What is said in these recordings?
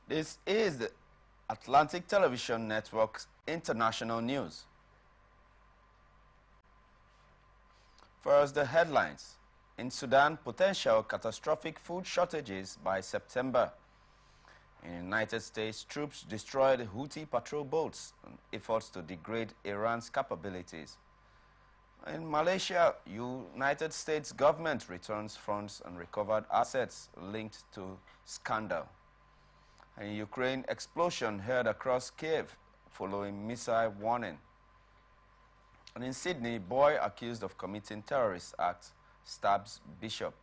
This is the Atlantic Television Network's international news. First, the headlines. In Sudan, potential catastrophic food shortages by September. In the United States, troops destroyed Houthi patrol boats in efforts to degrade Iran's capabilities. In Malaysia, United States government returns funds and recovered assets linked to scandal. In Ukraine, explosion heard across Kiev following missile warning. And in Sydney, boy accused of committing terrorist acts stabs bishop.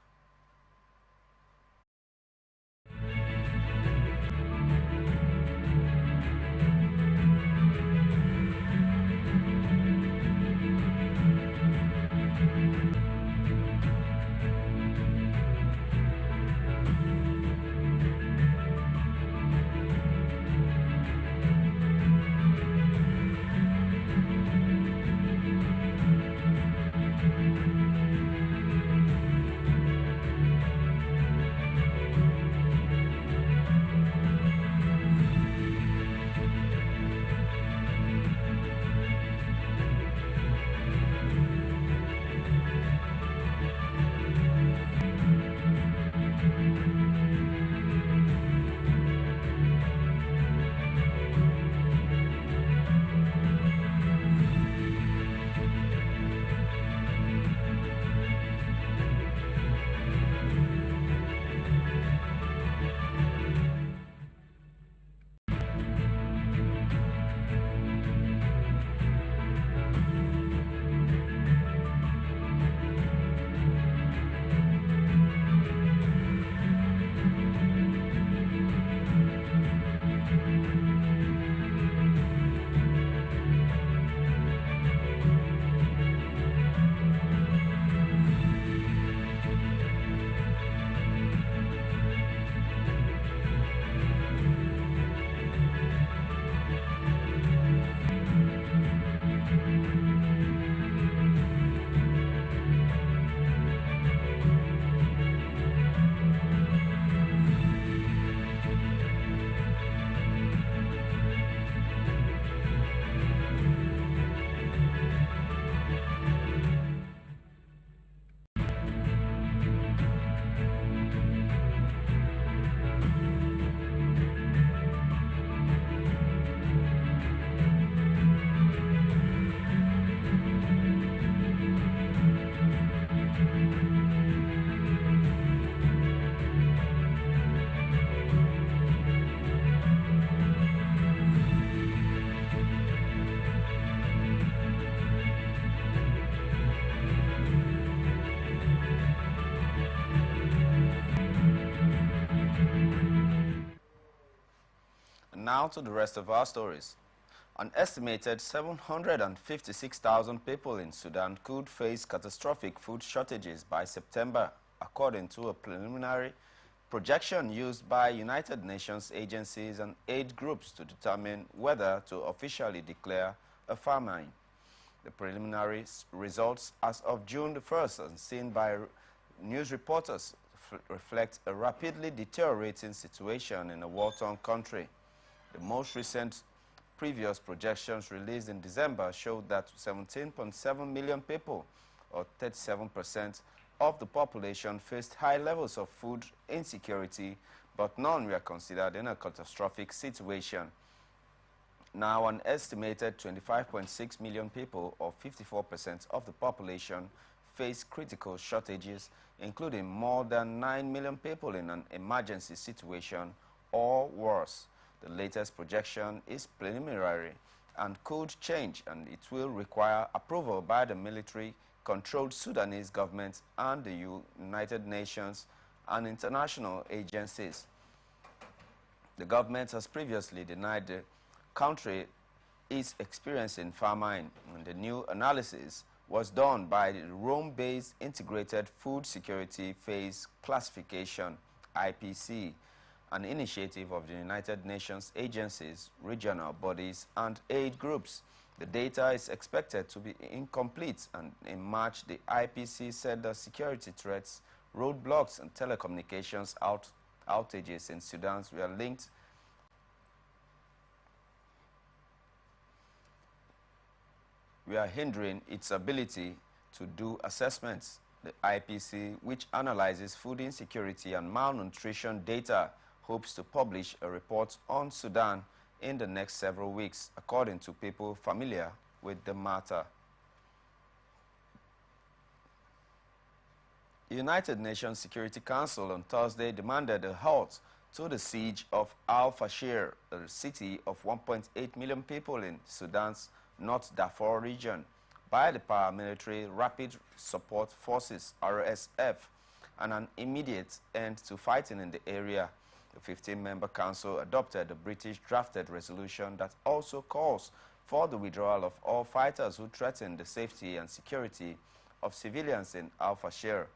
Now to the rest of our stories. An estimated 756,000 people in Sudan could face catastrophic food shortages by September, according to a preliminary projection used by United Nations agencies and aid groups to determine whether to officially declare a famine. The preliminary results as of June the 1st, and seen by news reporters, reflect a rapidly deteriorating situation in a war-torn country. The most recent previous projections released in December showed that 17.7 million people, or 37% of the population, faced high levels of food insecurity, but none were considered in a catastrophic situation. Now, an estimated 25.6 million people, or 54% of the population, face critical shortages, including more than 9 million people in an emergency situation or worse. The latest projection is preliminary and could change, and it will require approval by the military-controlled Sudanese government and the United Nations and international agencies. The government has previously denied the country is experiencing famine, and the new analysis was done by the Rome-based Integrated Food Security Phase Classification, IPC, an initiative of the United Nations agencies, regional bodies, and aid groups. The data is expected to be incomplete, and in March, the IPC said the security threats, roadblocks, and telecommunications outages in Sudan were linked we are hindering its ability to do assessments. The IPC, which analyzes food insecurity and malnutrition data, hopes to publish a report on Sudan in the next several weeks, according to people familiar with the matter. The United Nations Security Council on Thursday demanded a halt to the siege of Al-Fashir, a city of 1.8 million people in Sudan's North Darfur region, by the paramilitary Rapid Support Forces (RSF), and an immediate end to fighting in the area. The 15-member council adopted a British-drafted resolution that also calls for the withdrawal of all fighters who threaten the safety and security of civilians in Al-Fashir,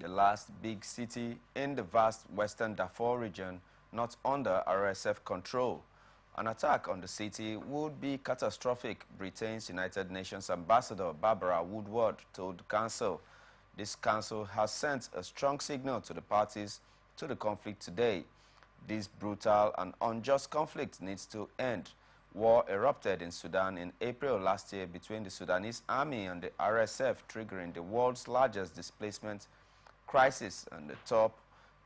the last big city in the vast western Darfur region not under RSF control. An attack on the city would be catastrophic, Britain's United Nations Ambassador Barbara Woodward told the council. This council has sent a strong signal to the parties to the conflict today. This brutal and unjust conflict needs to end. War erupted in Sudan in April last year between the Sudanese army and the RSF, triggering the world's largest displacement crisis, and the top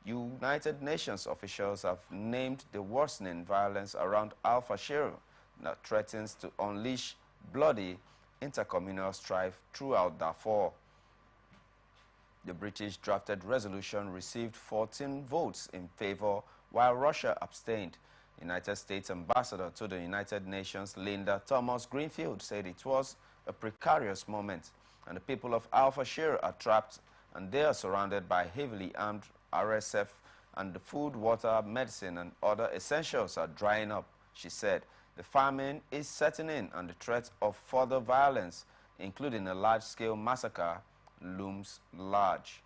United Nations officials have named the worsening violence around Al-Fashir that threatens to unleash bloody intercommunal strife throughout Darfur. The British-drafted resolution received 14 votes in favor, while Russia abstained. United States Ambassador to the United Nations Linda Thomas-Greenfield said it was a precarious moment, and the people of Al-Fashir are trapped and they are surrounded by heavily armed RSF, and the food, water, medicine, and other essentials are drying up, she said. The famine is setting in, and the threat of further violence, including a large-scale massacre, looms large.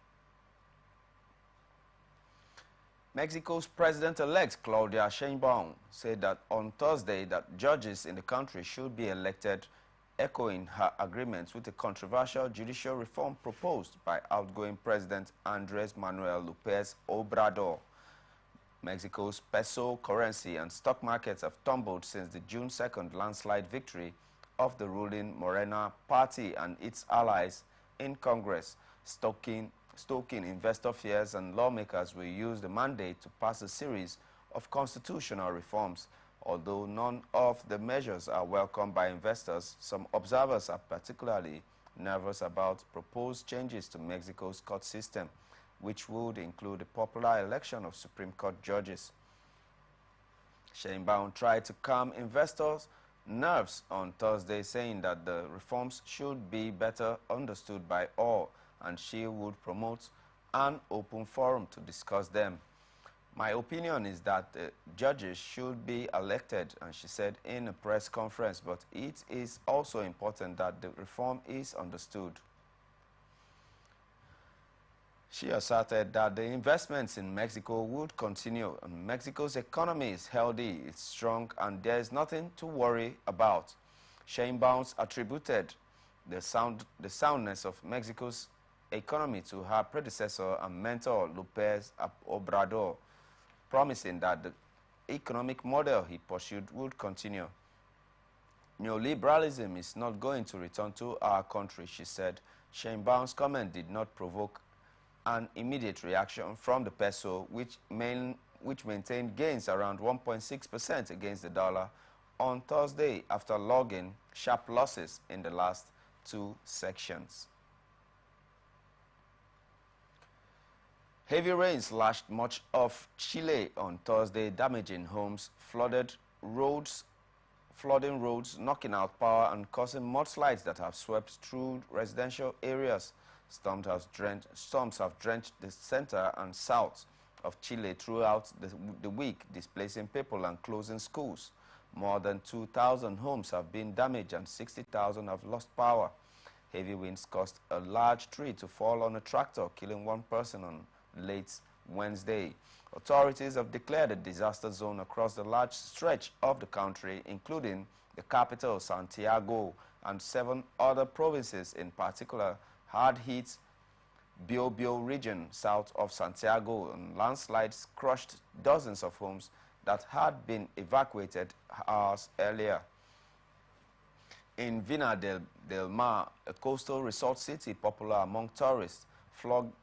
Mexico's president-elect Claudia Sheinbaum said that on Thursday that judges in the country should be elected, echoing her agreement with the controversial judicial reform proposed by outgoing President Andrés Manuel López Obrador. Mexico's peso currency and stock markets have tumbled since the June 2nd landslide victory of the ruling Morena party and its allies in Congress, stoking investor fears, and lawmakers will use the mandate to pass a series of constitutional reforms. Although none of the measures are welcomed by investors, some observers are particularly nervous about proposed changes to Mexico's court system, which would include a popular election of Supreme Court judges. Sheinbaum tried to calm investors' nerves on Thursday, saying that the reforms should be better understood by all, and she would promote an open forum to discuss them. My opinion is that the judges should be elected, and she said in a press conference, but it is also important that the reform is understood. She asserted that the investments in Mexico would continue, and Mexico's economy is healthy, it's strong, and there is nothing to worry about. Sheinbaum attributed the soundness of Mexico's economy to her predecessor and mentor, López Obrador, promising that the economic model he pursued would continue. Neoliberalism is not going to return to our country, she said. Sheinbaum's comment did not provoke an immediate reaction from the peso, which maintained gains around 1.6% against the dollar on Thursday after logging sharp losses in the last two sections. Heavy rains lashed much of Chile on Thursday, damaging homes, flooding roads, knocking out power, and causing mudslides that have swept through residential areas. Storms have drenched the center and south of Chile throughout the week, displacing people and closing schools. More than 2,000 homes have been damaged and 60,000 have lost power. Heavy winds caused a large tree to fall on a tractor, killing one person on late Wednesday. Authorities have declared a disaster zone across the large stretch of the country, including the capital, Santiago, and 7 other provinces, in particular hard-hit Biobío region south of Santiago, and landslides crushed dozens of homes that had been evacuated hours earlier. In del Mar, a coastal resort city popular among tourists,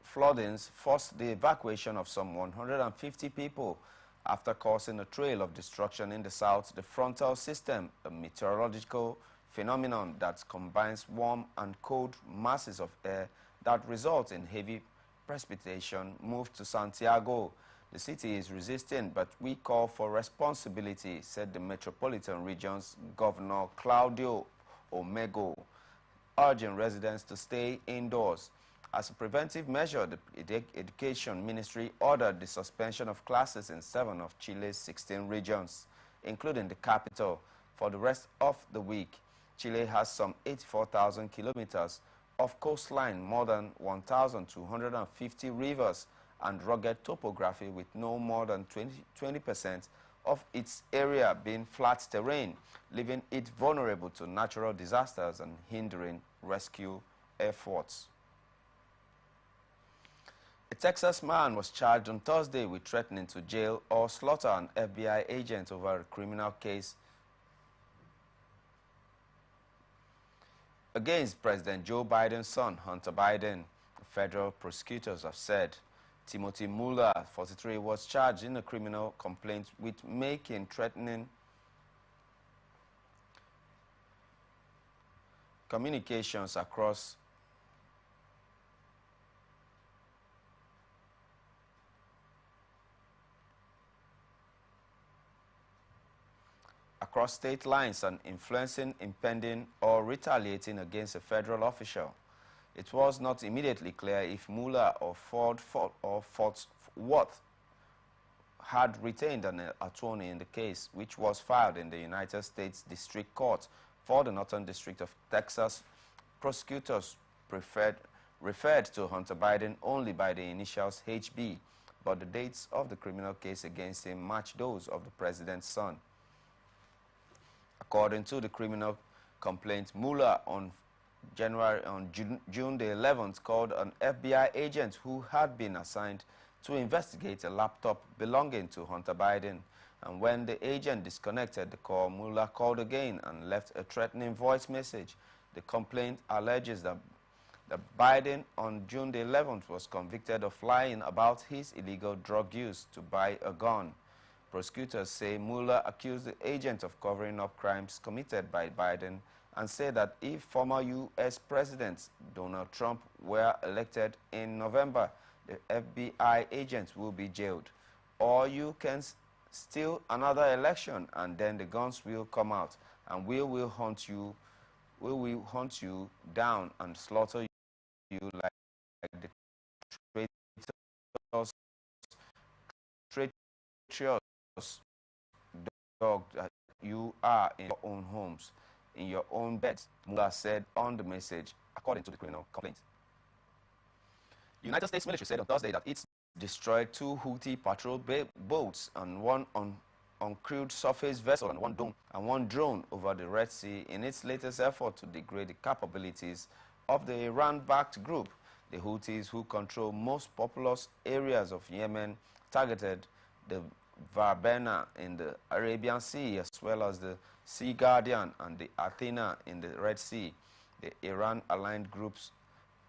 floodings forced the evacuation of some 150 people after causing a trail of destruction in the south. The frontal system, a meteorological phenomenon that combines warm and cold masses of air that result in heavy precipitation, moved to Santiago. The city is resisting, but we call for responsibility, said the Metropolitan Region's Governor Claudio Omego, urging residents to stay indoors. As a preventive measure, the Education Ministry ordered the suspension of classes in 7 of Chile's 16 regions, including the capital, for the rest of the week. Chile has some 84,000 kilometers of coastline, more than 1,250 rivers, and rugged topography, with no more than 20% of its area being flat terrain, leaving it vulnerable to natural disasters and hindering rescue efforts. A Texas man was charged on Thursday with threatening to jail or slaughter an FBI agent over a criminal case against President Joe Biden's son, Hunter Biden. Federal prosecutors have said Timothy Mueller, 43, was charged in a criminal complaint with making threatening communications across state lines and influencing, impending, or retaliating against a federal official. It was not immediately clear if Mueller or Fort Worth had retained an attorney in the case, which was filed in the United States District Court for the Northern District of Texas. Prosecutors referred to Hunter Biden only by the initials HB, but the dates of the criminal case against him match those of the president's son. According to the criminal complaint, Mueller on June the 11th called an FBI agent who had been assigned to investigate a laptop belonging to Hunter Biden. And when the agent disconnected the call, Mueller called again and left a threatening voice message. The complaint alleges that Biden on June the 11th was convicted of lying about his illegal drug use to buy a gun. Prosecutors say Mueller accused the agent of covering up crimes committed by Biden and said that if former U.S. President Donald Trump were elected in November, the FBI agent will be jailed. Or you can steal another election and then the guns will come out and we will hunt you down and slaughter you like the traitors dog that you are in your own homes, in your own beds, Mueller said on the message, according to the criminal complaint. The United States military said on Thursday that it's destroyed 2 Houthi patrol boats and 1 uncrewed surface vessel and one drone over the Red Sea in its latest effort to degrade the capabilities of the Iran-backed group. The Houthis, who control most populous areas of Yemen, targeted the Verbena in the Arabian Sea, as well as the Sea Guardian and the Athena in the Red Sea. The Iran-aligned group's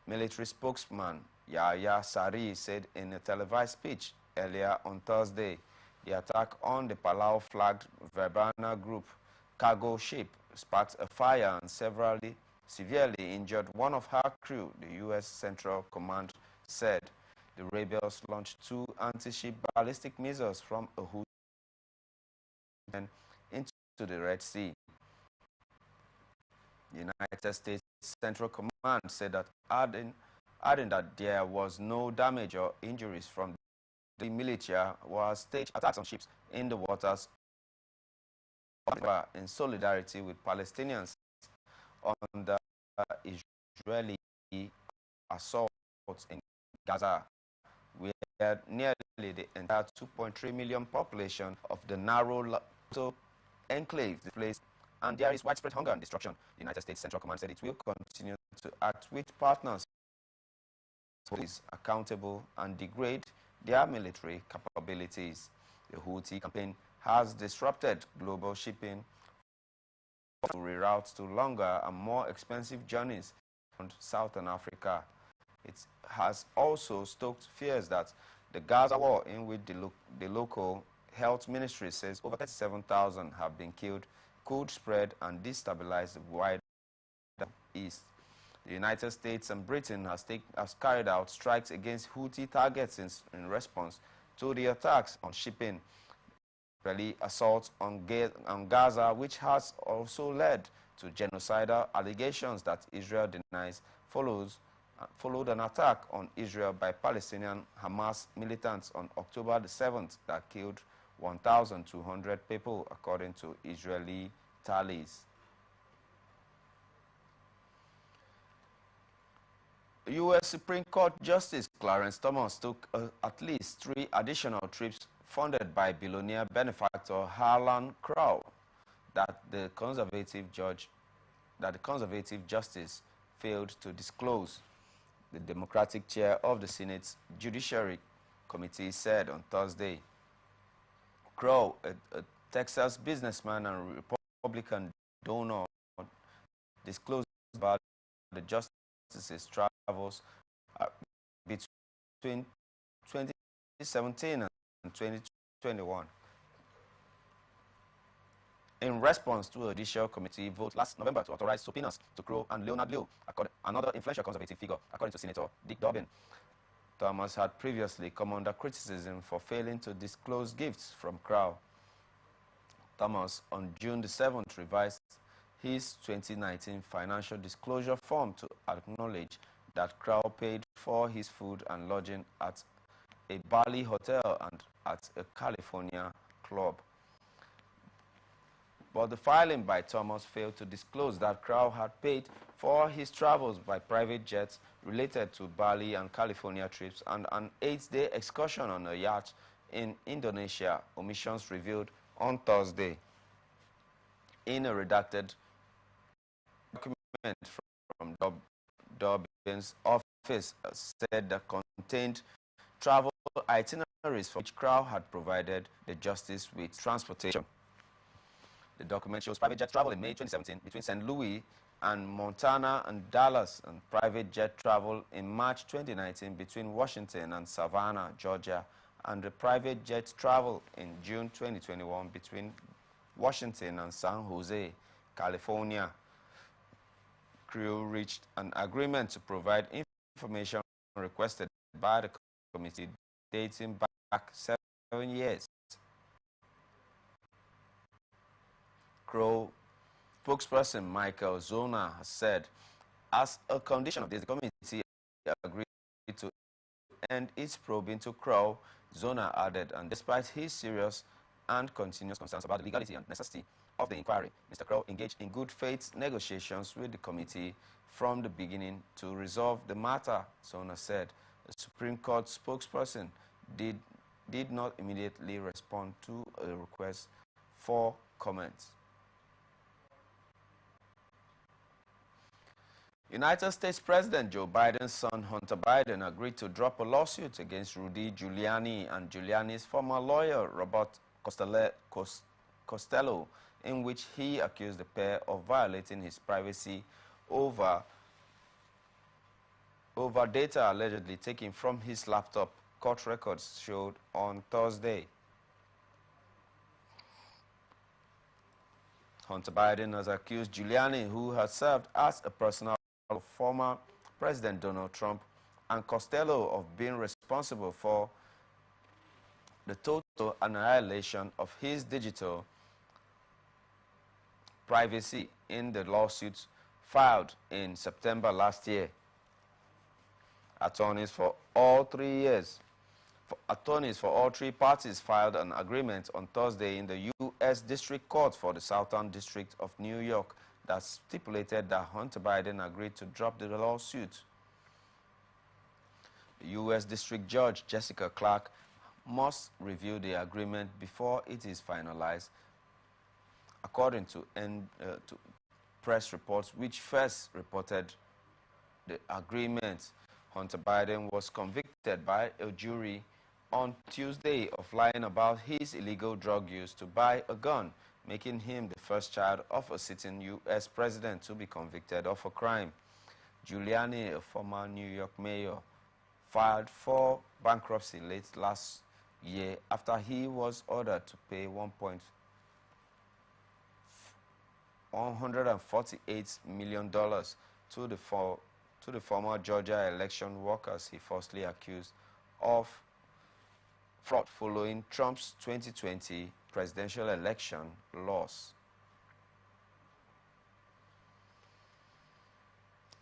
military spokesman, Yahya Sari, said in a televised speech earlier on Thursday, the attack on the Palau-flagged Verbena group cargo ship sparked a fire and severely injured one of her crew, the U.S. Central Command said. The rebels launched 2 anti-ship ballistic missiles from a Houthi into the Red Sea. The United States Central Command said that adding that there was no damage or injuries from the militia was staged attacks on ships in the waters in solidarity with Palestinians on the Israeli assault in Gaza, where nearly the entire 2.3 million population of the narrow enclave displaced, and there is widespread hunger and destruction. The United States Central Command said it will continue to act with partners who is accountable and degrade their military capabilities. The Houthi campaign has disrupted global shipping to reroute to longer and more expensive journeys around Southern Africa. It has also stoked fears that the Gaza war, in which the local health ministry says over 37,000 have been killed, could spread and destabilize the wider East. The United States and Britain has carried out strikes against Houthi targets in response to the attacks on shipping. Israeli assault on Gaza, which has also led to genocidal allegations that Israel denies, followed an attack on Israel by Palestinian Hamas militants on October the 7th that killed 1,200 people, according to Israeli tallies. U.S. Supreme Court Justice Clarence Thomas took at least 3 additional trips funded by billionaire benefactor Harlan Crow that the conservative justice failed to disclose. The Democratic chair of the Senate's Judiciary Committee said on Thursday. Crow, a Texas businessman and Republican donor, disclosed about the justice's travels between 2017 and 2021. In response to a judicial committee vote last November to authorize subpoenas to Crow and Leonard Liu, another influential conservative figure, according to Senator Dick Durbin, Thomas had previously come under criticism for failing to disclose gifts from Crow. Thomas, on June the 7th, revised his 2019 financial disclosure form to acknowledge that Crow paid for his food and lodging at a Bali hotel and at a California club. But the filing by Thomas failed to disclose that Crow had paid for his travels by private jets related to Bali and California trips and an 8-day excursion on a yacht in Indonesia, omissions revealed on Thursday. In a redacted document from Durbin's office said that contained travel itineraries for which Crow had provided the justice with transportation. The document shows private jet travel in May 2017 between St. Louis and Montana and Dallas, and private jet travel in March 2019 between Washington and Savannah, Georgia, and the private jet travel in June 2021 between Washington and San Jose, California. Crew reached an agreement to provide information requested by the committee dating back 7 years. Crow spokesperson Michael Zona has said, as a condition of this, the committee agreed to end its probe into Crow. Zona added, and despite his serious and continuous concerns about the legality and necessity of the inquiry, Mr. Crow engaged in good faith negotiations with the committee from the beginning to resolve the matter, Zona said. The Supreme Court spokesperson did not immediately respond to a request for comments. United States President Joe Biden's son, Hunter Biden, agreed to drop a lawsuit against Rudy Giuliani and Giuliani's former lawyer, Robert Costello, in which he accused the pair of violating his privacy over data allegedly taken from his laptop, court records showed on Thursday. Hunter Biden has accused Giuliani, who has served as a personal of former President Donald Trump, and Costello of being responsible for the total annihilation of his digital privacy in the lawsuits filed in September last year. Attorneys for all three parties filed an agreement on Thursday in the U.S. District Court for the Southern District of New York that stipulated that Hunter Biden agreed to drop the lawsuit. The U.S. District Judge Jessica Clark must review the agreement before it is finalized, according to press reports which first reported the agreement. Hunter Biden was convicted by a jury on Tuesday of lying about his illegal drug use to buy a gun making him the first child of a sitting U.S. president to be convicted of a crime. Giuliani, a former New York mayor, filed for bankruptcy late last year after he was ordered to pay $148 million to the former Georgia election workers he falsely accused of fraud following Trump's 2020 presidential election loss.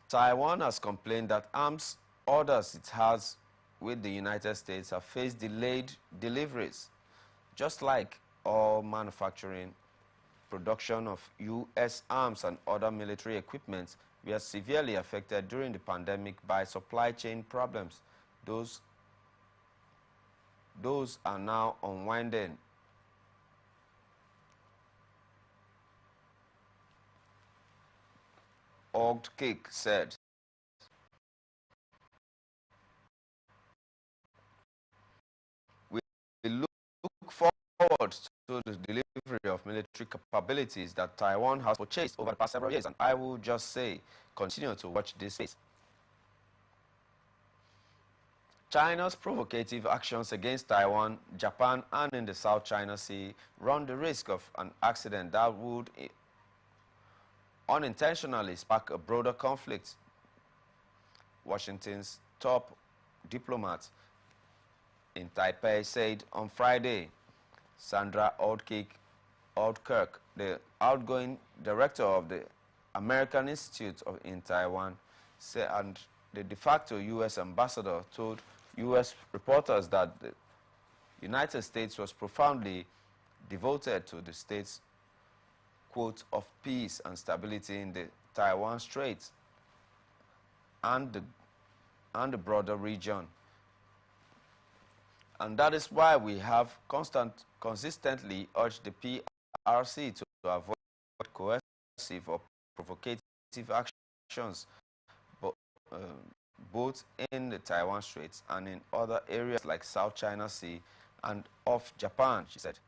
Taiwan has complained that arms orders it has with the United States have faced delayed deliveries. Just like all manufacturing, production of U.S. arms and other military equipment were severely affected during the pandemic by supply chain problems. Those are now unwinding. Cake said. We look forward to the delivery of military capabilities that Taiwan has purchased over the past several years, and I will just say, continue to watch this space. China's provocative actions against Taiwan, Japan, and in the South China Sea run the risk of an accident that would unintentionally spark a broader conflict. Washington's top diplomat in Taipei said on Friday. Sandra Aldkirk, the outgoing director of the American Institute in Taiwan, said, and the de facto U.S. ambassador told U.S. reporters that the United States was profoundly devoted to the state's, quote, of peace and stability in the Taiwan Strait and the broader region. And that is why we have consistently urged the PRC to avoid coercive or provocative actions, both in the Taiwan Straits and in other areas like South China Sea and off Japan, she said.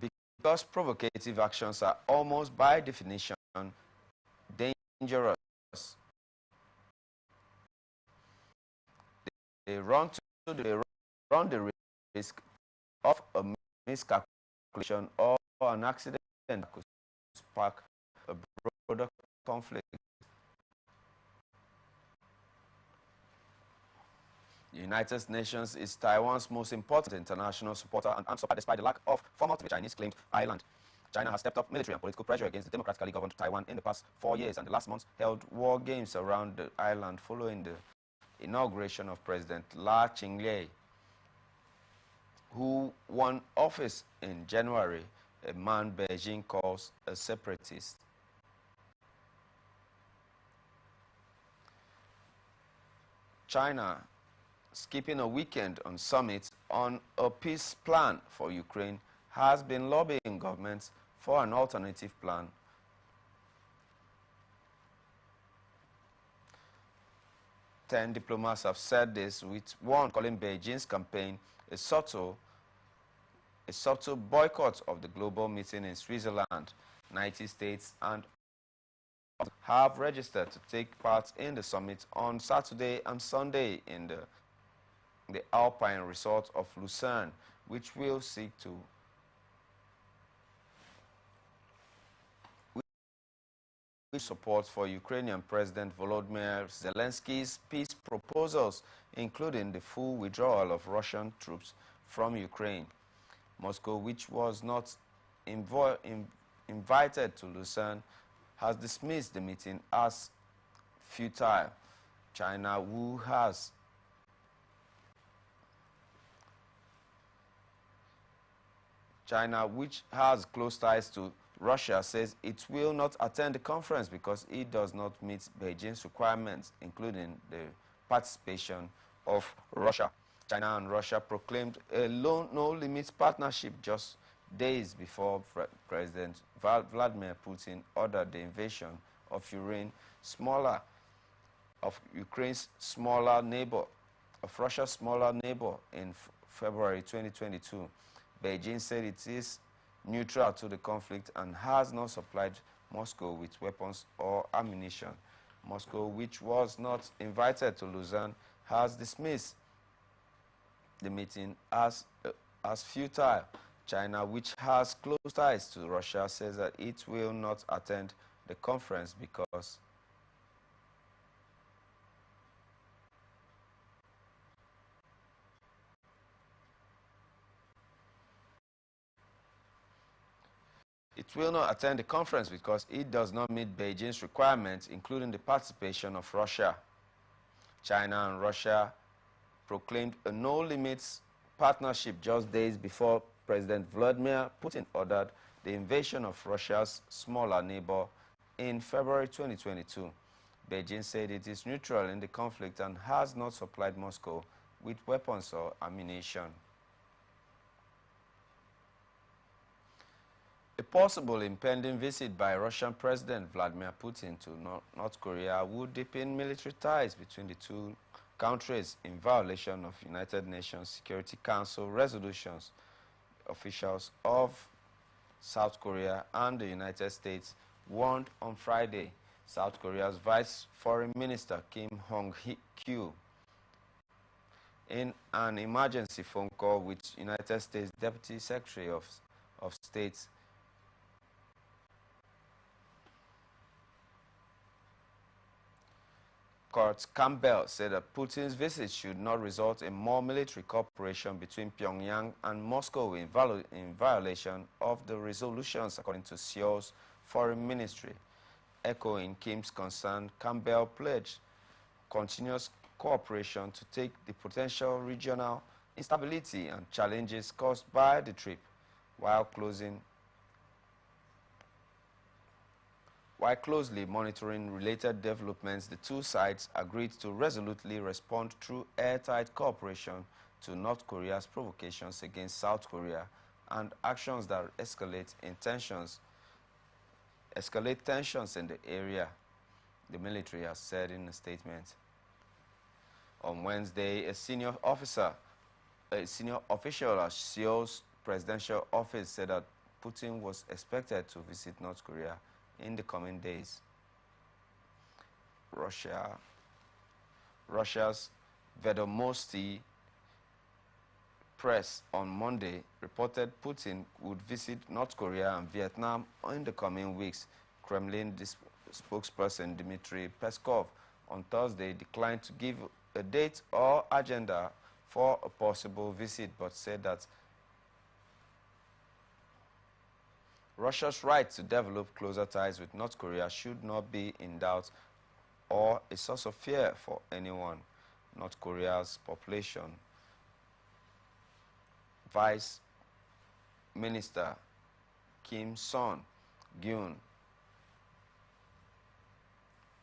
Because provocative actions are almost by definition dangerous. They run the risk of a miscalculation or an accident that could spark a broader conflict. The United Nations is Taiwan's most important international supporter and armed supporter despite the lack of formal Chinese-claimed island. China has stepped up military and political pressure against the democratically governed Taiwan in the past 4 years, and the last month held war games around the island following the inauguration of President La Ching-lei, who won office in January, a man Beijing calls a separatist. China skipping a weekend on summit on a peace plan for Ukraine has been lobbying governments for an alternative plan. Ten diplomats have said this, with one calling Beijing's campaign a subtle boycott of the global meeting in Switzerland. 90 states and have registered to take part in the summit on Saturday and Sunday in the Alpine resort of Lucerne, which will seek to support for Ukrainian President Volodymyr Zelensky's peace proposals, including the full withdrawal of Russian troops from Ukraine. Moscow, which was not invited to Lucerne, has dismissed the meeting as futile. China, which has close ties to Russia, says it will not attend the conference because it does not meet Beijing's requirements, including the participation of Russia. China and Russia proclaimed a no-limits partnership just days before President Vladimir Putin ordered the invasion of Ukraine. Smaller of Ukraine's smaller neighbor, of Russia's smaller neighbor in February 2022. Beijing said it is neutral to the conflict and has not supplied Moscow with weapons or ammunition. Moscow, which was not invited to Lausanne, has dismissed the meeting as futile. China, which has close ties to Russia, says that it will not attend the conference because it does not meet Beijing's requirements, including the participation of Russia. China and Russia proclaimed a no-limits partnership just days before President Vladimir Putin ordered the invasion of Russia's smaller neighbor in February 2022. Beijing said it is neutral in the conflict and has not supplied Moscow with weapons or ammunition. A possible impending visit by Russian President Vladimir Putin to North Korea would deepen military ties between the two countries in violation of United Nations Security Council resolutions. Officials of South Korea and the United States warned on Friday. South Korea's Vice Foreign Minister Kim Hong-kyu, in an emergency phone call with United States Deputy Secretary of State Kurt Campbell, said that Putin's visit should not result in more military cooperation between Pyongyang and Moscow in violation of the resolutions, according to Seoul's foreign ministry. Echoing Kim's concern, Campbell pledged continuous cooperation to take the potential regional instability and challenges caused by the trip, while closely monitoring related developments. The two sides agreed to resolutely respond through airtight cooperation to North Korea's provocations against South Korea and actions that escalate tensions in the area, the military has said in a statement. On Wednesday, a senior official at Seoul's presidential office said that Putin was expected to visit North Korea in the coming days. Russia's Vedomosti press on Monday reported Putin would visit North Korea and Vietnam in the coming weeks. Kremlin spokesperson Dmitry Peskov on Thursday declined to give a date or agenda for a possible visit, but said that Russia's right to develop closer ties with North Korea should not be in doubt or a source of fear for anyone. North Korea's population Vice Minister Kim Son-gyun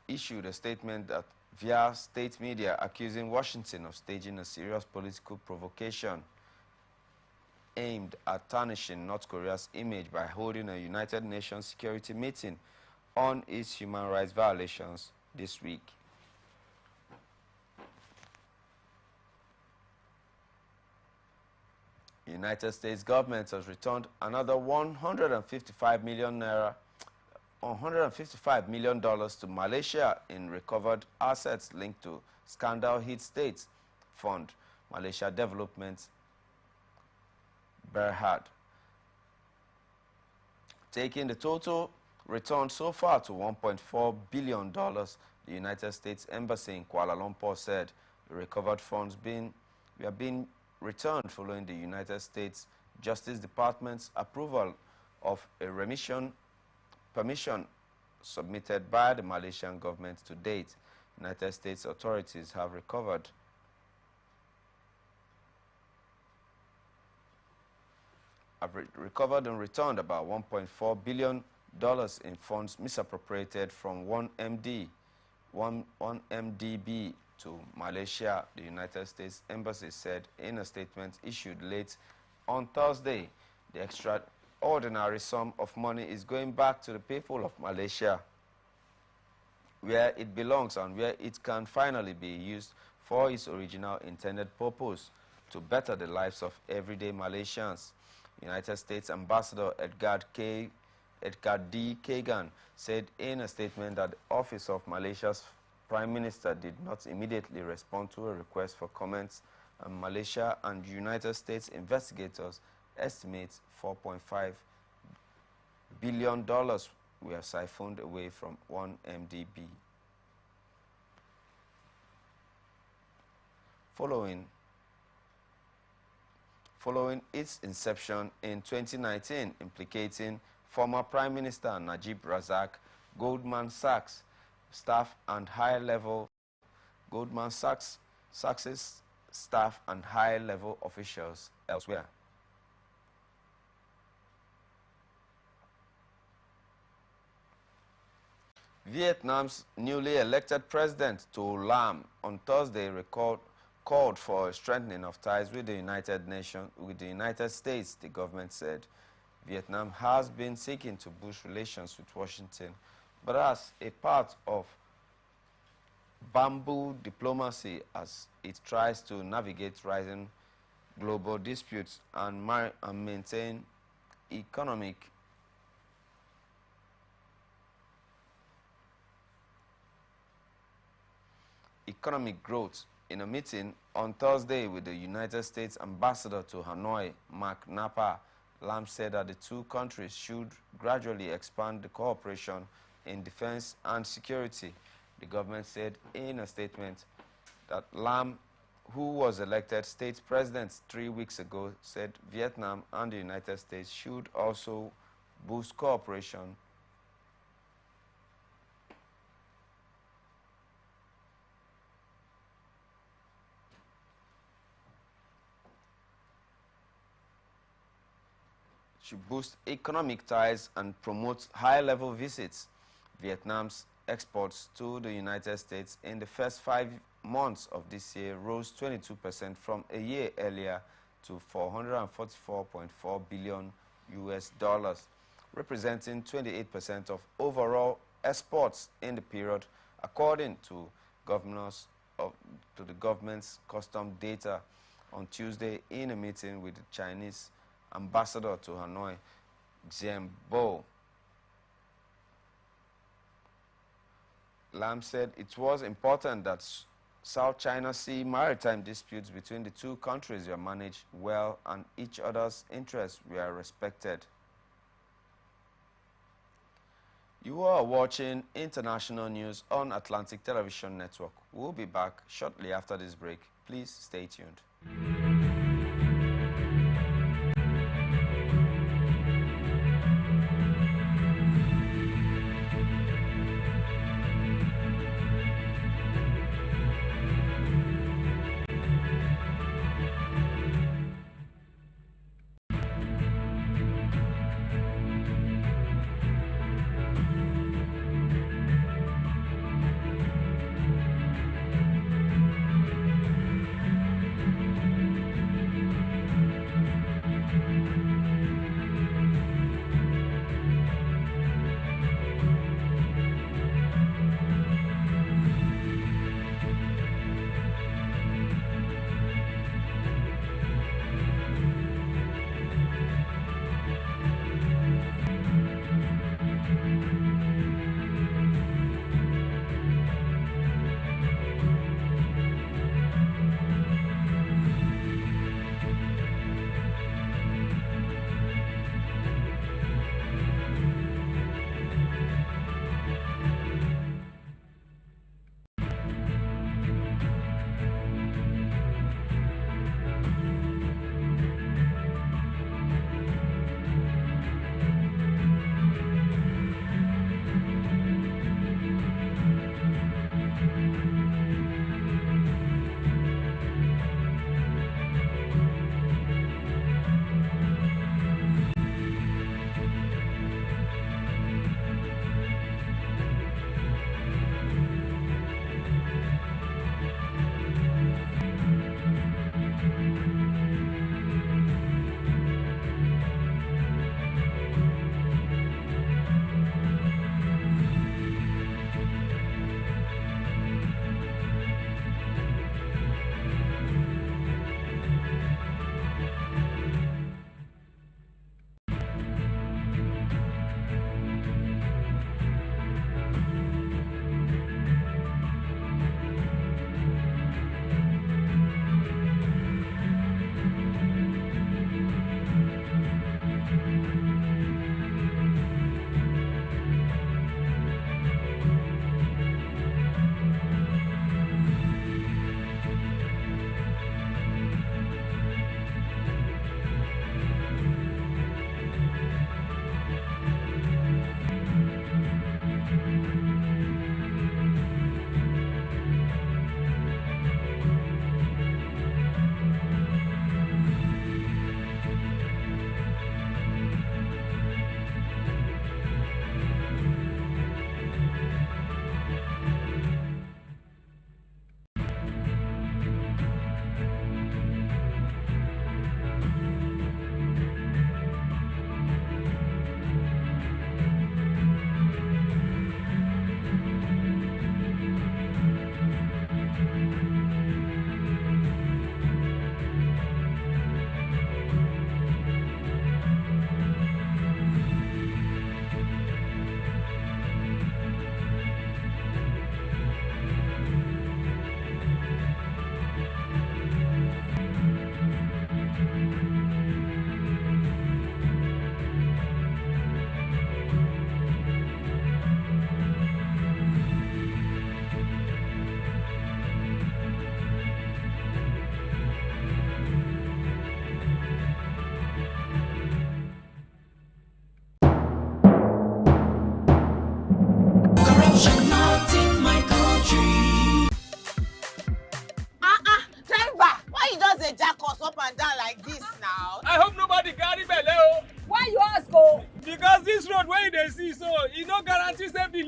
issued a statement that via state media accusing Washington of staging a serious political provocation aimed at tarnishing North Korea's image by holding a United Nations security meeting on its human rights violations this week. The United States government has returned another $155 million to Malaysia in recovered assets linked to scandal-hit states fund, Malaysia Development Berhad, taking the total return so far to $1.4 billion. The United States Embassy in Kuala Lumpur said the recovered funds were being returned following the United States Justice Department's approval of a permission submitted by the Malaysian government. To date, United States authorities have recovered and returned about $1.4 billion in funds misappropriated from 1MDB to Malaysia, the United States Embassy said in a statement issued late on Thursday. The extraordinary sum of money is going back to the people of Malaysia. where it belongs and where it can finally be used for its original intended purpose to better the lives of everyday Malaysians. United States Ambassador Edgar D. Kagan said in a statement that the Office of Malaysia's Prime Minister did not immediately respond to a request for comments, and Malaysia and United States investigators estimate $4.5 billion were siphoned away from 1MDB. Following its inception in 2019, implicating former Prime Minister Najib Razak, Goldman Sachs staff and high-level Sachs's staff and high-level officials elsewhere. Vietnam's newly elected president, To Lam, on Thursday called for a strengthening of ties with the United States. The government said Vietnam has been seeking to boost relations with Washington, but as a part of bamboo diplomacy as it tries to navigate rising global disputes and maintain economic growth. In a meeting on Thursday with the United States Ambassador to Hanoi, Mark Napa, Lam said that the two countries should gradually expand the cooperation in defense and security. The government said in a statement that Lam, who was elected state president 3 weeks ago, said Vietnam and the United States should also boost cooperation boost economic ties and promote high-level visits. Vietnam's exports to the United States in the first 5 months of this year rose 22% from a year earlier to $444.4 billion, representing 28% of overall exports in the period, according to the government's custom data. On Tuesday, in a meeting with the Chinese Ambassador to Hanoi, Xian Bo, Lam said it was important that South China Sea maritime disputes between the two countries were managed well and each other's interests were respected. You are watching international news on Atlantic Television Network. We'll be back shortly after this break. Please stay tuned.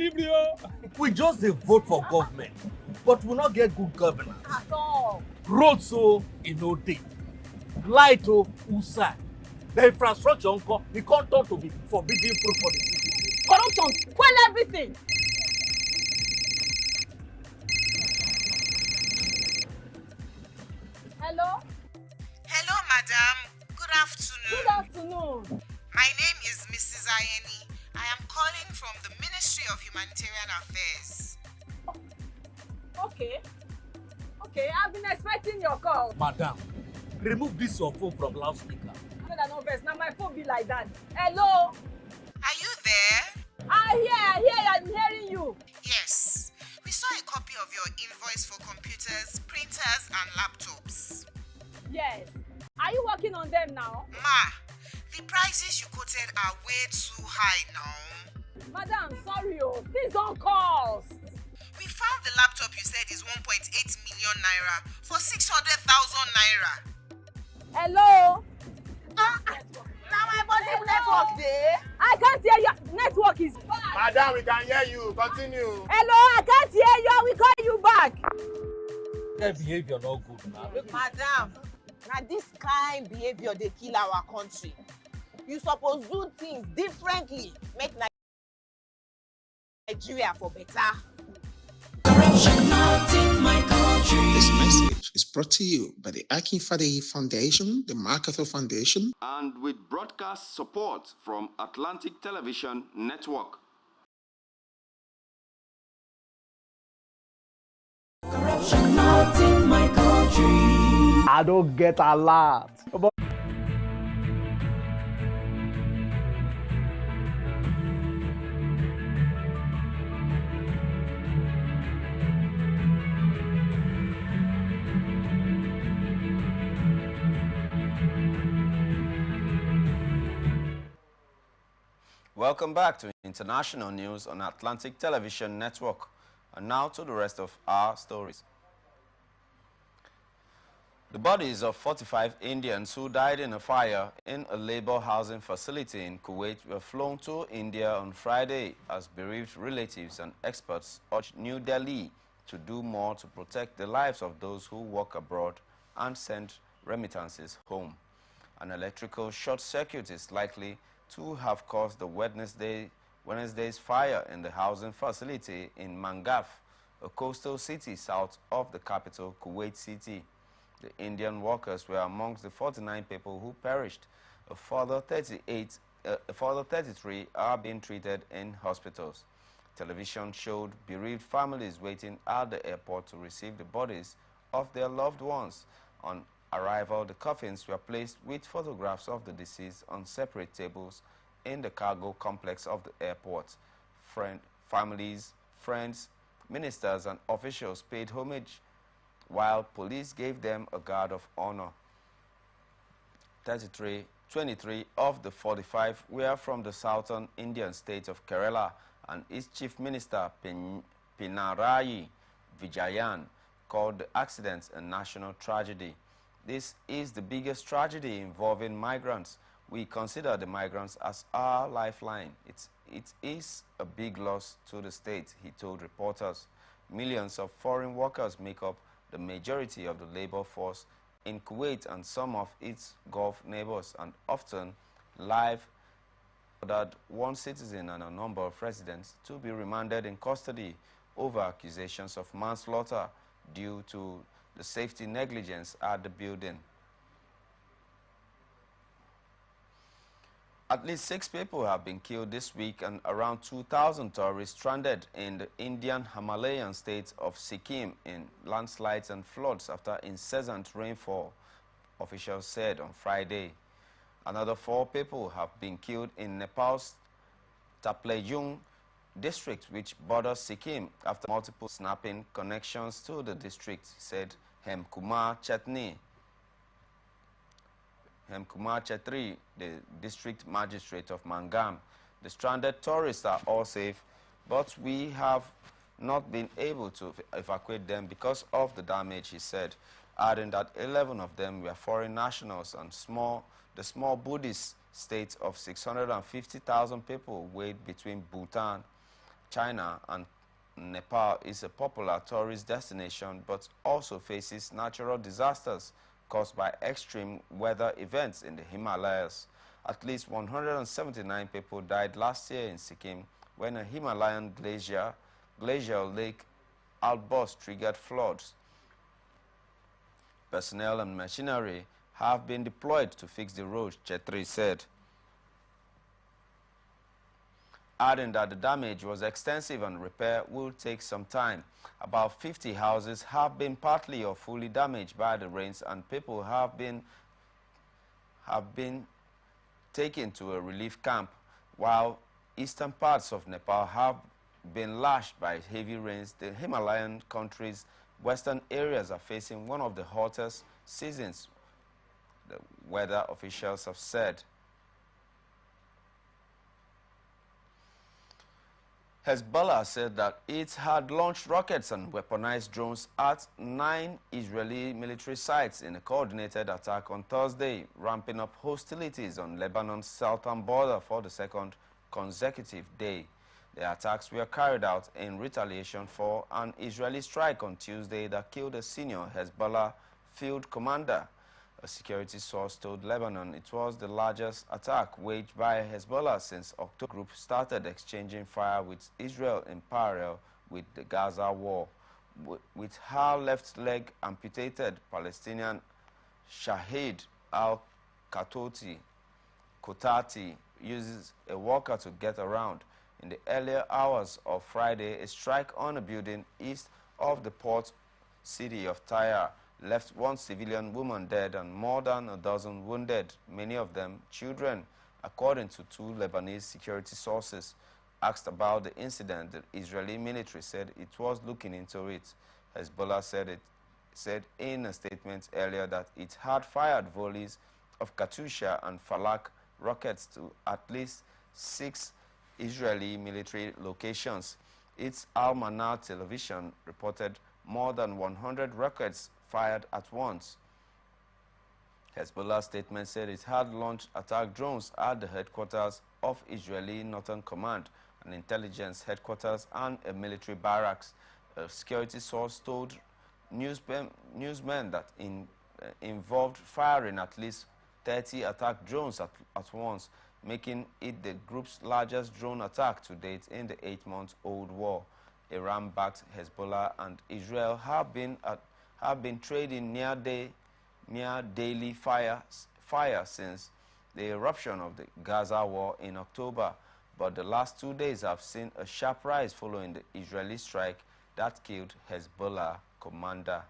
delivery. Oh. We just dey vote for government, but we not get good governance. At all. Roads so e no dey, light o usa, the infrastructure nko e come turn to be forbidden fruit for the city. Corruption spoil everything. Hello? Hello, madam. Good afternoon. Good afternoon. My name is Mrs. Ayeni. I am calling from the Ministry of Humanitarian Affairs. Okay. Okay, I've been expecting your call. Madam, remove this your phone from loudspeaker. No vex, now my phone be like that. Hello? Are you there? I hear, I'm hearing you. Yes. We saw a copy of your invoice for computers, printers, and laptops. Yes. Are you working on them now? Ma, the prices you quoted are way too high now. Madam, sorry, please don't call. We found the laptop you said is 1.8 million naira for 600,000 naira. Hello? Now my body network there. I can't hear you. Network is bad. Madam, we can hear you. Continue. Hello, I can't hear you. I will call you back. Their behavior not good now. Madam, now this kind behavior they kill our country. You suppose do things differently, make Nigeria for better. Corruption not in my country. This message is brought to you by the Akin Fadehi Foundation, the MacArthur Foundation, and with broadcast support from Atlantic Television Network. corruption not in my country. I don't get a lot. Welcome back to International News on Atlantic Television Network. And now to the rest of our stories. The bodies of 45 Indians who died in a fire in a labor housing facility in Kuwait were flown to India on Friday as bereaved relatives and experts urged New Delhi to do more to protect the lives of those who work abroad and send remittances home. An electrical short circuit is likely to have caused the Wednesday's fire in the housing facility in Mangaf, a coastal city south of the capital, Kuwait City. The Indian workers were amongst the 49 people who perished. A further 33 are being treated in hospitals. Television showed bereaved families waiting at the airport to receive the bodies of their loved ones. On arrival, the coffins were placed with photographs of the deceased on separate tables in the cargo complex of the airport. Families, friends, ministers, and officials paid homage, while police gave them a guard of honor. 23 of the 45 were from the southern Indian state of Kerala, and its chief minister, Pinarayi Vijayan, called the accident a national tragedy. This is the biggest tragedy involving migrants. We consider the migrants as our lifeline. It is a big loss to the state, he told reporters. Millions of foreign workers make up the majority of the labor force in Kuwait and some of its Gulf neighbors, and often live ordered one citizen and a number of residents to be remanded in custody over accusations of manslaughter due to the safety negligence at the building. At least 6 people have been killed this week and around 2,000 tourists stranded in the Indian Himalayan state of Sikkim in landslides and floods after incessant rainfall, officials said on Friday. Another 4 people have been killed in Nepal's Taplejung district, which borders Sikkim, after multiple snapping connections to the district, said Hemkumar Chetri, the district magistrate of Mangam. The stranded tourists are all safe, but we have not been able to evacuate them because of the damage, he said, adding that 11 of them were foreign nationals, and the small Buddhist state of 650,000 people weighed between Bhutan, China and Nepal is a popular tourist destination but also faces natural disasters caused by extreme weather events in the Himalayas. At least 179 people died last year in Sikkim when a Himalayan glacial lake outburst triggered floods. Personnel and machinery have been deployed to fix the road, Chetri said, adding that the damage was extensive and repair will take some time. About 50 houses have been partly or fully damaged by the rains, and people have been taken to a relief camp, while eastern parts of Nepal have been lashed by heavy rains. The Himalayan country's western areas are facing one of the hottest seasons, the weather officials have said. Hezbollah said that it had launched rockets and weaponized drones at 9 Israeli military sites in a coordinated attack on Thursday, ramping up hostilities on Lebanon's southern border for the second consecutive day. The attacks were carried out in retaliation for an Israeli strike on Tuesday that killed a senior Hezbollah field commander. A security source told Lebanon it was the largest attack waged by Hezbollah since October. The group started exchanging fire with Israel in parallel with the Gaza war. With her left leg amputated, Palestinian Shahid al-Kotati uses a walker to get around. In the earlier hours of Friday, a strike on a building east of the port city of Tyre left one civilian woman dead and more than a dozen wounded, many of them children, according to two Lebanese security sources. Asked about the incident, the Israeli military said it was looking into it. Hezbollah said in a statement earlier that it had fired volleys of Katyusha and Falak rockets to at least 6 Israeli military locations. Its Al-Manar television reported more than 100 rockets fired at once. Hezbollah's statement said it had launched attack drones at the headquarters of Israeli Northern Command, an intelligence headquarters, and a military barracks. A security source told newsmen that involved firing at least 30 attack drones at once, making it the group's largest drone attack to date in the 8-month-old war. Iran-backed Hezbollah and Israel have been trading near daily fire since the eruption of the Gaza war in October, but the last 2 days have seen a sharp rise following the Israeli strike that killed Hezbollah commander.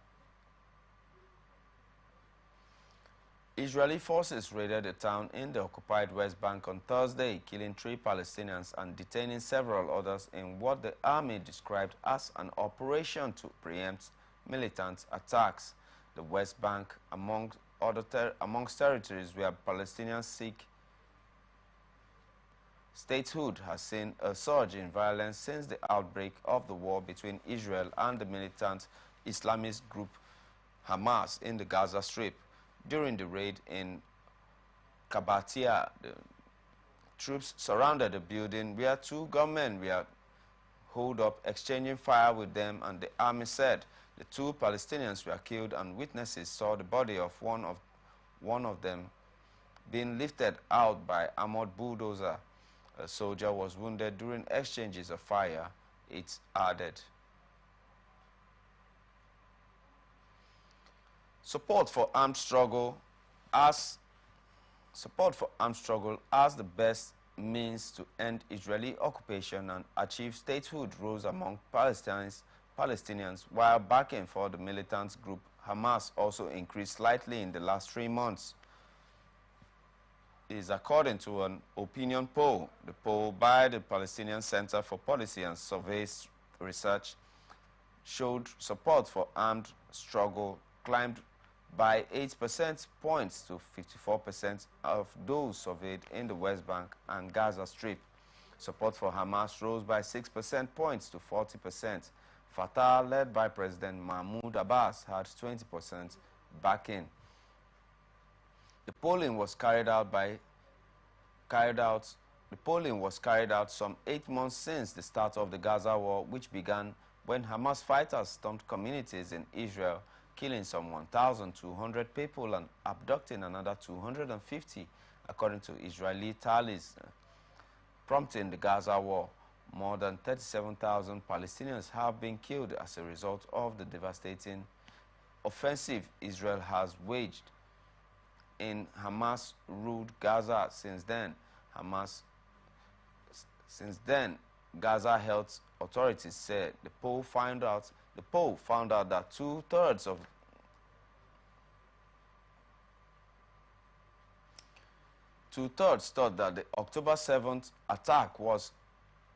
Israeli forces raided a town in the occupied West Bank on Thursday, killing 3 Palestinians and detaining several others in what the army described as an operation to preempt militant attacks. The West Bank, amongst territories where Palestinians seek statehood, has seen a surge in violence since the outbreak of the war between Israel and the militant Islamist group Hamas in the Gaza Strip. During the raid in Kabatia, the troops surrounded the building where 2 gunmen were holed up, exchanging fire with them, and the army said the 2 Palestinians were killed, and witnesses saw the body of one of them being lifted out by armored bulldozer. A soldier was wounded during exchanges of fire, it added. Support for armed struggle as the best means to end Israeli occupation and achieve statehood rose among Palestinians, while backing for the militant group Hamas also increased slightly in the last 3 months. It is according to an opinion poll. The poll by the Palestinian Center for Policy and Surveys Research showed support for armed struggle climbed by 8% points to 54% of those surveyed in the West Bank and Gaza Strip. Support for Hamas rose by 6% points to 40%. Fatah, led by President Mahmoud Abbas, had 20% backing. The polling was carried out The polling was carried out some 8 months since the start of the Gaza war, which began when Hamas fighters stormed communities in Israel, killing some 1,200 people and abducting another 250, according to Israeli tallies, prompting the Gaza war. More than 37,000 Palestinians have been killed as a result of the devastating offensive Israel has waged in Hamas-ruled Gaza. Since then, Gaza health authorities said the poll found out that two-thirds thought that the October 7th attack was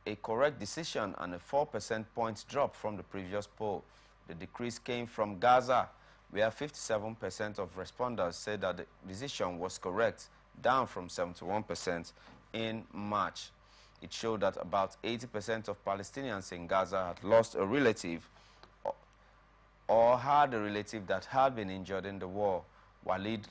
a correct decision and a 4 percentage point drop from the previous poll. The decrease came from Gaza, where 57% of respondents said that the decision was correct, down from 71% in March. It showed that about 80% of Palestinians in Gaza had lost a relative or had a relative that had been injured in the war. Walid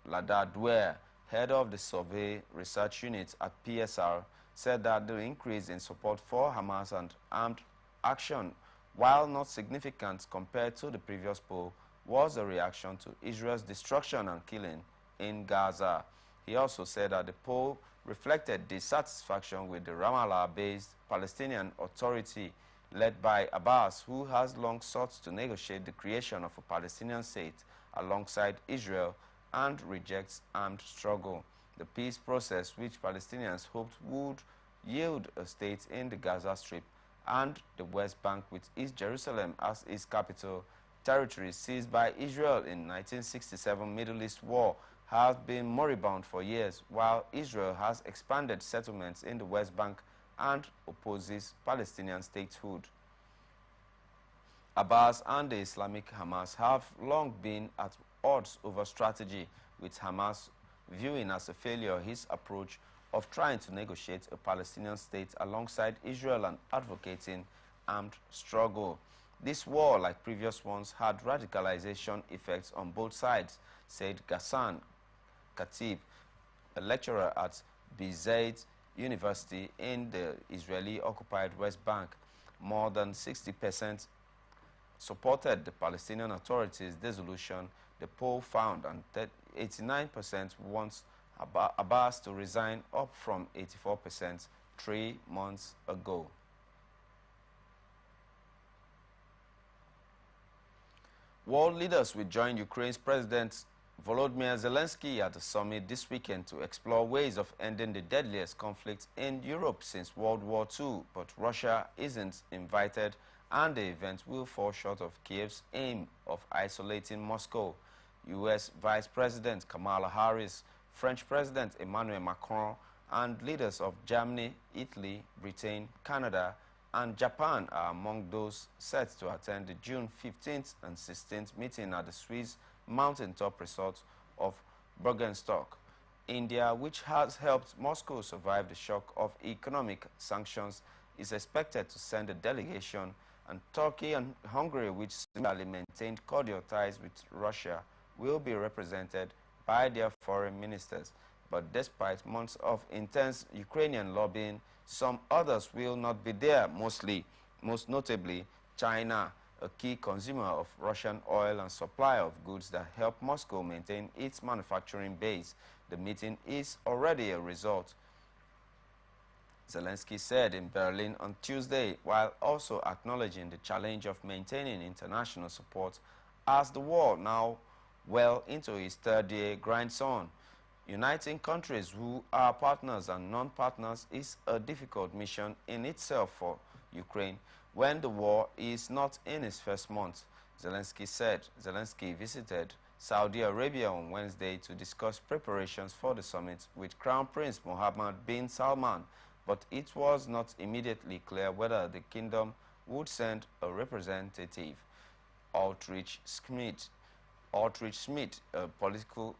Ladadwer, head of the Survey Research Unit at PSR, said that the increase in support for Hamas and armed action, while not significant compared to the previous poll, was a reaction to Israel's destruction and killing in Gaza. He also said that the poll reflected dissatisfaction with the Ramallah-based Palestinian Authority led by Abbas, who has long sought to negotiate the creation of a Palestinian state alongside Israel and rejects armed struggle. The peace process, which Palestinians hoped would yield a state in the Gaza Strip and the West Bank with East Jerusalem as its capital, territory seized by Israel in 1967 Middle East war, has been moribund for years, while Israel has expanded settlements in the West Bank and opposes Palestinian statehood. Abbas and the Islamic Hamas have long been at odds over strategy, with Hamas viewing as a failure his approach of trying to negotiate a Palestinian state alongside Israel and advocating armed struggle. This war, like previous ones, had radicalization effects on both sides, said Ghassan Khatib, a lecturer at Bizaid University in the Israeli-occupied West Bank. More than 60% supported the Palestinian Authority's dissolution, the poll found, and 89% wants Abbas to resign, up from 84% 3 months ago. World leaders will join Ukraine's President Volodymyr Zelensky at the summit this weekend to explore ways of ending the deadliest conflict in Europe since World War II, but Russia isn't invited and the event will fall short of Kiev's aim of isolating Moscow. U.S. Vice President Kamala Harris, French President Emmanuel Macron, and leaders of Germany, Italy, Britain, Canada, and Japan are among those set to attend the June 15th and 16th meeting at the Swiss mountaintop resort of Bergenstock. India, which has helped Moscow survive the shock of economic sanctions, is expected to send a delegation, and Turkey and Hungary, which similarly maintained cordial ties with Russia, will be represented by their foreign ministers. But despite months of intense Ukrainian lobbying, some others will not be there, most notably China, a key consumer of Russian oil and supplier of goods that help Moscow maintain its manufacturing base. The meeting is already a result, Zelensky said in Berlin on Tuesday, while also acknowledging the challenge of maintaining international support as the war now well into its third-year grinds on. Uniting countries who are partners and non-partners is a difficult mission in itself for Ukraine when the war is not in its first month, Zelensky said. Zelensky visited Saudi Arabia on Wednesday to discuss preparations for the summit with Crown Prince Mohammed bin Salman, but it was not immediately clear whether the kingdom would send a representative. Aldrich Schmidt, a political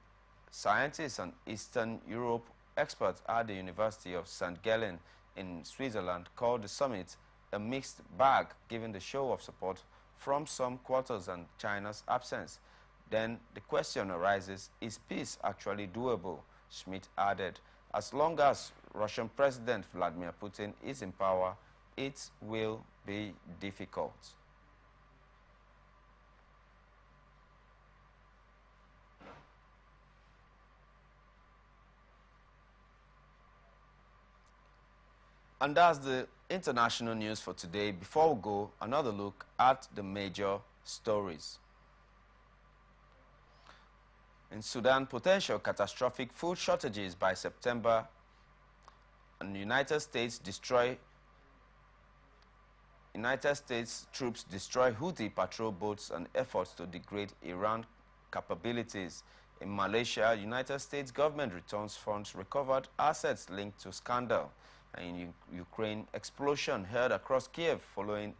scientist and Eastern Europe expert at the University of St. Gallen in Switzerland, called the summit a mixed bag given the show of support from some quarters and China's absence. Then the question arises, is peace actually doable? Schmidt added, as long as Russian President Vladimir Putin is in power, it will be difficult. And that's the international news for today. Before we go, another look at the major stories. In Sudan, potential catastrophic food shortages by September, and United States troops destroy Houthi patrol boats and efforts to degrade Iran capabilities. In Malaysia, United States government returns funds recovered assets linked to scandal. And in Ukraine, explosion heard across Kiev following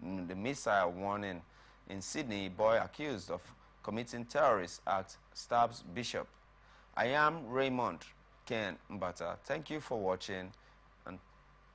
the missile warning. In Sydney, boy accused of committing terrorist act stabs bishop. I am Raymond Ken Mbata. Thank you for watching.